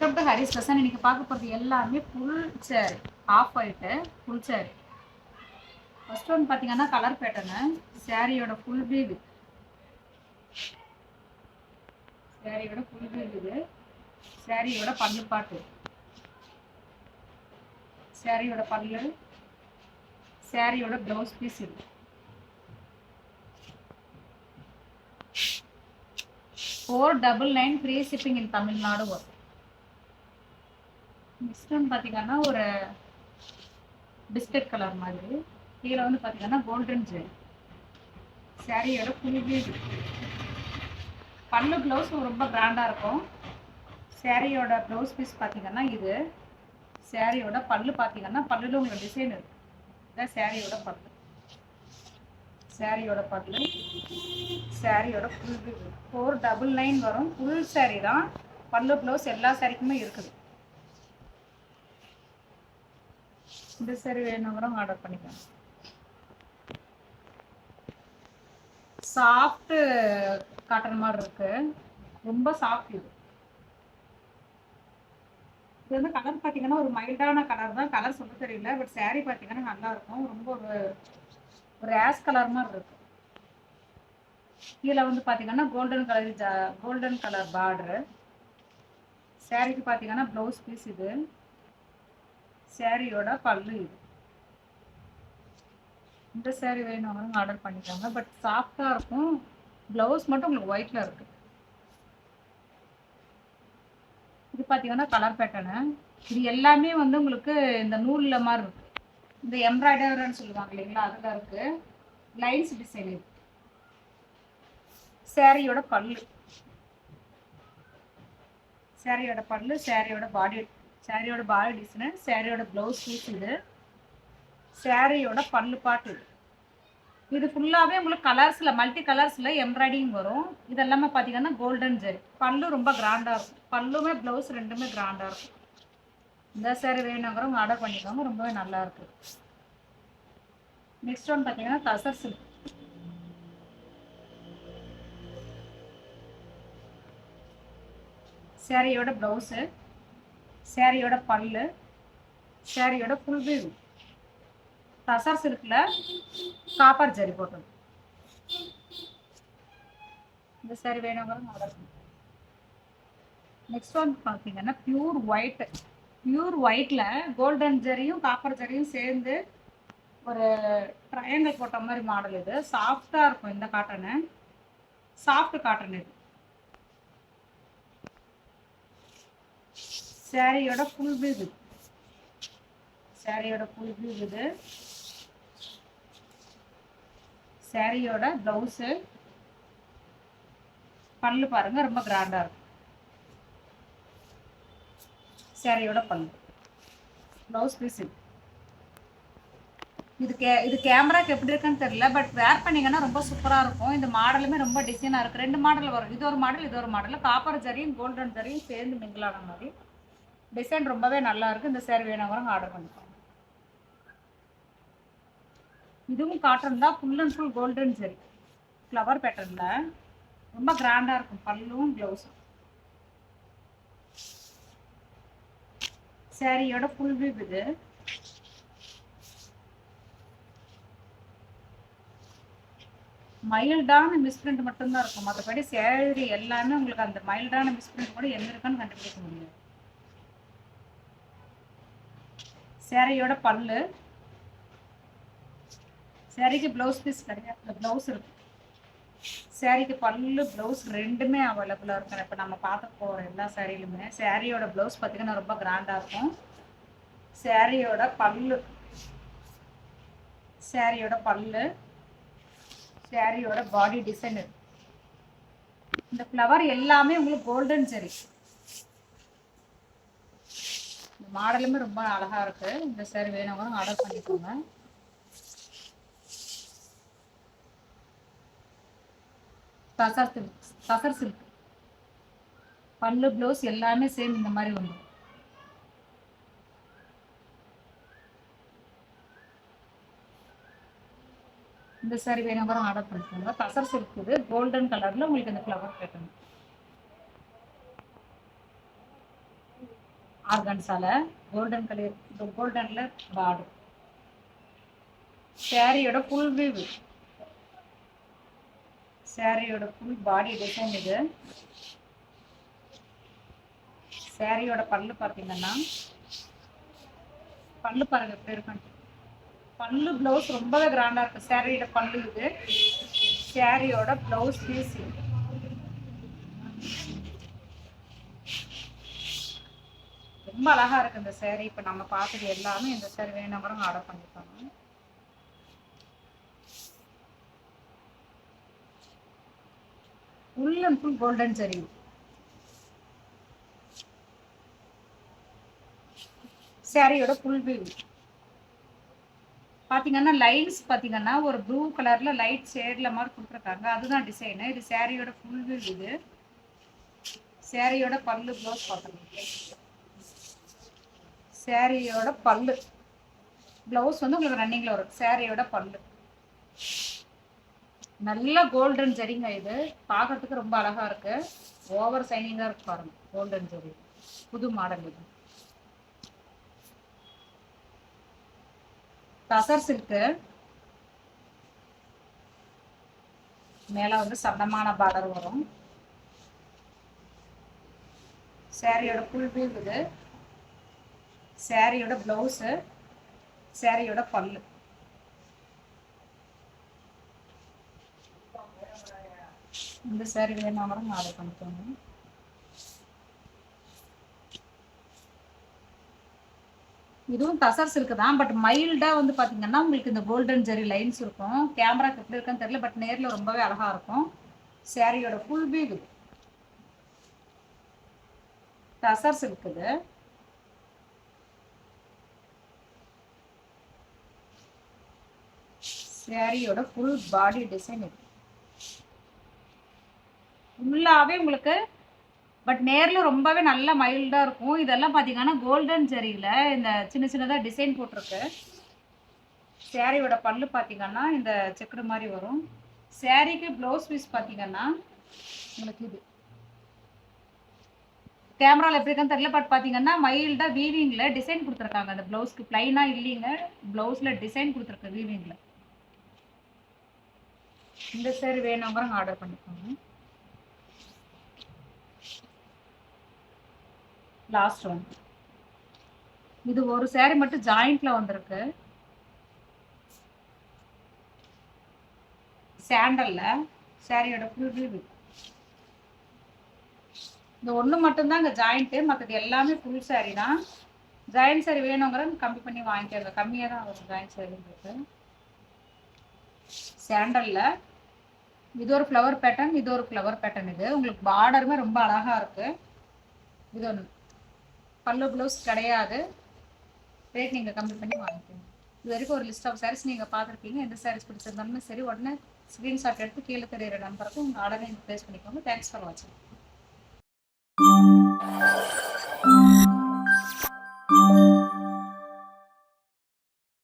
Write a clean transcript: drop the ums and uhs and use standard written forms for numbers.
Welcome to Haris fashion. இன்னைக்கு பார்க்க போகிறது எல்லாமே full sari, of white full sari. First one பார்த்தீங்கன்னா கலர் பேட்டர்னு, சேரீயோட ஃபுல் வியூ இது. சேரீயோட ஃபுல் வியூ இது. சேரீயோட பல்லு பாட்டு, சேரீயோட பல்லு, சேரீயோட ப்ளவுஸ் பீஸ் இது. $499 ஃப்ரீ ஷிப்பிங் இன் தமிழ்நாடு வரும். நெக்ஸ்ட் ஒன் பார்த்தீங்கன்னா ஒரு பிஸ்கட் கலர் மாதிரி, கீழே வந்து பார்த்தீங்கன்னா கோல்டன் ஜெல். சேரீயோட ஃபுல் வியூ, பல்லு ப்ளவுஸ் ரொம்ப கிராண்டாக இருக்கும். சேரீயோட ப்ளவுஸ் பீஸ் பார்த்தீங்கன்னா இது. சேரீயோட பல்லு பார்த்தீங்கன்னா பல்லுல உங்களுக்கு டிசைன் இருக்கு. இதான் சேரீயோட பல்லு. சேரீயோட பல்லு, சேரீயோட ஃபுல் வியூ. 499 வரும். ஃபுல் சேரீ தான். பல்லு ப்ளவுஸ் எல்லா சேரீக்குமே இருக்குது. இந்த சேரீ வேணுங்கிறவங்க ஆர்டர் பண்ணிக்கலாம். சாஃப்ட் காட்டன் மாதிரி இருக்கு, ரொம்ப சாஃப்ட் இது. இது வந்து கலர் பார்த்தீங்கன்னா ஒரு மைல்டான கலர் தான். கலர் சொல்ல தெரியல, பட் சேரீ பார்த்தீங்கன்னா நல்லா இருக்கும். ரொம்ப ஒரு ஆஷ் கலர் மாதிரி இருக்கு. கீழே வந்து பார்த்தீங்கன்னா கோல்டன் கலர் பார்டரு. சேரீக்கு பார்த்தீங்கன்னா ப்ளவுஸ் பீஸ் இது. சேரீயோட பல்லு இது. இந்த சேரீ வேணும்னு ஆர்டர் பண்ணிக்கோங்க. பட் சாஃப்டாக இருக்கும். ப்ளவுஸ் மட்டும் உங்களுக்கு ஒயிட்டில் இருக்குது. இது பார்த்தீங்கன்னா கலர் பேட்டர்னு. இது எல்லாமே வந்து உங்களுக்கு இந்த நூலில் மாதிரி இருக்குது. இந்த எம்ப்ராய்டரின்னு சொல்லுவாங்க இல்லைங்களா, அதில் இருக்குது. லைன்ஸ் டிசைன் இது. சேரீயோட பல்லு, சேரீயோட பல்லு, சேரீயோட பாடி டிசைன், சேரீயோட ப்ளவுஸ் பீஸ் இது. சேரீயோட பல்லு பாட்டு இது. இது ஃபுல்லாகவே உங்களுக்கு கலர்ஸில் மல்டி கலர்ஸில் எம்ப்ராய்டிங் வரும். இது எல்லாமே பார்த்தீங்கன்னா கோல்டன் ஜெரி. பல்லு ரொம்ப கிராண்டாக இருக்கும். பல்லுமே ப்ளவுஸ் ரெண்டுமே கிராண்டாக இருக்கும். இந்த சேரீ வேணுங்கிறவங்க ஆர்டர் பண்ணிக்கோங்க, ரொம்பவே நல்லா இருக்கு. நெக்ஸ்ட் ஒன் பார்த்தீங்கன்னா தசர் சில்க். சேரீயோட ப்ளவுஸு, சேரீயோட பல்லு, சேரீயோட full view. Tussar சில்கில் copper zari போட்டது. இந்த சேரீ வேணுங்கிறவங்க ஆர்டர் பண்ணுங்க. நெக்ஸ்ட் ஒன் பார்த்தீங்கன்னா பியூர் ஒயிட். பியூர் ஒயிட்டில் கோல்டன் ஜரியும் காப்பர் ஜரியும் சேர்ந்து ஒரு ட்ரையாங்கிள் போட்ட மாதிரி மாடல் இது. சாஃப்டாக இருக்கும் இந்த காட்டனு. சாஃப்ட் காட்டன் இது. சேரீயோட ஃபுல் வியூ இது. சேரீயோட ஃபுல் வியூ இது. சேரீயோட ப்ளவுஸு, பல்லு பாருங்க ரொம்ப கிராண்டாக இருக்கும். சேரீயோட பல்லு, ப்ளவுஸ் பீஸ் இது. இது கேமராக்கு எப்படி இருக்குன்னு தெரியல, பட் வேர் பண்ணிங்கன்னா ரொம்ப சூப்பராக இருக்கும். இந்த மாடலுமே ரொம்ப டிசைனாக இருக்குது. 2 மாடல் வரும். இது ஒரு மாடல், இது ஒரு மாடல். காப்பர் ஜரியும் கோல்டன் ஜரியும் சேர்ந்து மிங்கிளான மாதிரி டிசைன் ரொம்பவே நல்லா இருக்குது. இந்த சேரீ வேணுங்கிறவங்க ஆர்டர் பண்ணிக்கோங்க. இதுவும் காட்டன் தான். Full and full golden zari flower பேட்டர்னில் ரொம்ப கிராண்டாக இருக்கும். பல்லுவும் ப்ளவுஸும். சேரீயோட ஃபுல் வியூ இது. மைல்டான மிஸ்பிரிண்ட் மட்டும்தான் இருக்கும். மற்றபடி சேரீ எல்லாமே உங்களுக்கு அந்த மைல்டான மிஸ்பிரிண்ட் கூட எங்க இருக்குன்னு கண்டுபிடிக்க முடியாது. சேரீயோட பல்லு, சேரீக்கு ப்ளவுஸ் பீஸ் கிடையாது, ப்ளவுஸ் இருக்கு. சேரீக்கு பல்லு ப்ளவுஸ் ரெண்டுமே அவைலபிளாக இருக்கும். இப்போ நம்ம பார்க்க போகிற எல்லா சேரீலுமே சேரீயோட ப்ளவுஸ் பார்த்தீங்கன்னா ரொம்ப கிராண்டாக இருக்கும். சேரீயோட பல்லு, சேரீயோட பல்லு, சேரீயோட பாடி டிசைன். இந்த ஃப்ளவர் எல்லாமே உங்களுக்கு கோல்டன் ஜெரி. இந்த மாடலுமே ரொம்ப அழகா இருக்கு. இந்த சேரீ வேணுங்க ஆர்டர் பண்ணிக்கோங்க. தசர் சில்க் பல்லு ப்ளவுஸ் எல்லாமே சேம் இந்த மாதிரி வந்துடும். இந்த சேரீ வேணுங்கிற ஆர்டர் பண்ணிக்கோங்க. தசர் சில்க் இது. கோல்டன் கலர்ல உங்களுக்கு இந்த ஃப்ளவர் பேட்டர்ன். ஆர்கன்ஸால கோல்டன் கலர், கோல்டன்ல பார்டர். சாரியோட ஃபுல் வியூ, சாரியோட ஃபுல் பாடி டிசைன் இது. சாரியோட பல்லு பார்த்தீங்கன்னா, பல்லு பாருங்க எப்படி இருக்கு. பல்லு ப்ளவுஸ் ரொம்பவே கிராண்டா இருக்கு. சாரியோட பல்லு இது. சாரியோட ப்ளவுஸ் பீஸ் இது. ரொம்ப அழகா இருக்கு இந்த சாரி. இப்போ நம்ம பார்த்தது எல்லாமே இந்த சாரி வேணுங்கிறவங்க ஆர்டர் பண்ணிப்பாங்க. Full and full golden zari. சாரியோட ஃபுல் வியூ பார்த்தீங்கன்னா, லைன்ஸ் பார்த்தீங்கன்னா ஒரு ப்ளூ கலர்ல லைட் ஷேட்ல மாதிரி கொடுத்துருக்காங்க. அதுதான் டிசைனு. இது சாரியோட ஃபுல் வியூ இது. சாரியோட பல்லு ப்ளவுஸ் பார்த்துருங்க. சாரியோட பல்லு ப்ளவுஸ் வந்து உங்களுக்கு ரன்னிங்ல வரும். சாரியோட பல்லு நல்ல கோல்டன் ஜரிங்க. இது பார்க்கறதுக்கு ரொம்ப அழகா இருக்கு. ஓவர் சைனிங்கா இருக்கு பாருங்க. கோல்டன் ஜரி புது மாடல் இது. டசர் சில்க்கு மேல வந்து சன்னமான பார்டர் வரும். சாரியோட ஃபுல் வியூ இது. சாரியோட பிளவுஸ், சாரியோட பல்லு. இந்த சாரி வேணாலும் ஆர்டர் பண்ணிக்கோங்க. இதுவும் டசர் சில்க் தான். பட் மைல்டா வந்து பாத்தீங்கன்னா உங்களுக்கு இந்த கோல்டன் ஜெரி லைன்ஸ் இருக்கும். கேமராக்கு எப்படி இருக்குன்னு தெரியல, பட் நேர்ல ரொம்பவே அழகா இருக்கும். சாரியோட ஃபுல் வியூ இது. டசர் சில்க் இது. சாரியோட ஃபுல் பாடி டிசைன் இது. ஃபுல்லாவே உங்களுக்கு பட் நேர்ல ரொம்பவே நல்ல மைல்டா இருக்கும். இதெல்லாம் பாத்தீங்கன்னா கோல்டன் ஜெரியில இந்த சின்ன சின்னதா டிசைன் போட்டிருக்கு. சாரியோட பல்லு பாத்தீங்கன்னா இந்த செக்குடு மாதிரி வரும். சாரிக்கு ப்ளவுஸ் பீஸ் பாத்தீங்கன்னா உங்களுக்கு இது. கேமரால எப்படி இருக்குன்னு தெரியல, பட் பாத்தீங்கன்னா மைல்டா வீவிங்ல டிசைன் கொடுத்துருக்காங்க. அந்த ப்ளவுஸ்க்கு பிளைனா இல்லைங்க, ப்ளவுஸ்ல டிசைன் கொடுத்துருக்கு வீவிங்ல. இந்த சாரி வேணுங்கிறவங்க ஆர்டர் பண்ணிக்கோங்க. Last one. இது ஒரு சாரி மட்டும் ஜாயிண்ட்ல வந்திருக்கு. சாண்டல்ல சாரியோட ஃபுல் வியூ. இந்த ஒன்று மட்டும்தான் இங்கே ஜாயிண்ட்டு, மற்றது எல்லாமே ஃபுல் சாரி தான். ஜாயிண்ட் சாரி வேணுங்கிறத கம்மி பண்ணி வாங்கிக்கோங்க. கம்மியாக தான் வரும் ஜாயிண்ட் சாரின்றது. சாண்டல்ல இது ஒரு ஃப்ளவர் பேட்டர்ன், இது ஒரு ஃப்ளவர் பேட்டர்ன். இது உங்களுக்கு பார்டருமே ரொம்ப அழகா இருக்கு. இது ஒன்று பல்லு ப்ளவுஸ் கிடையாது. ரேட் நீங்கள் கம்மி பண்ணி வாங்கிக்கோங்க. இது வரைக்கும் ஒரு லிஸ்ட் ஆஃப் சாரீஸ் நீங்கள் பார்த்துருப்பீங்க. எந்த சாரீஸ் பிடிச்சிருந்தாலுமே சரி, உடனே ஸ்க்ரீன்ஷாட் எடுத்து கீழே தெரியிற நம்பருக்கு உங்கள் ஆர்டரை நீங்கள் ப்ளேஸ் பண்ணிக்கோங்க. தேங்க்ஸ் ஃபார் வாட்சிங்.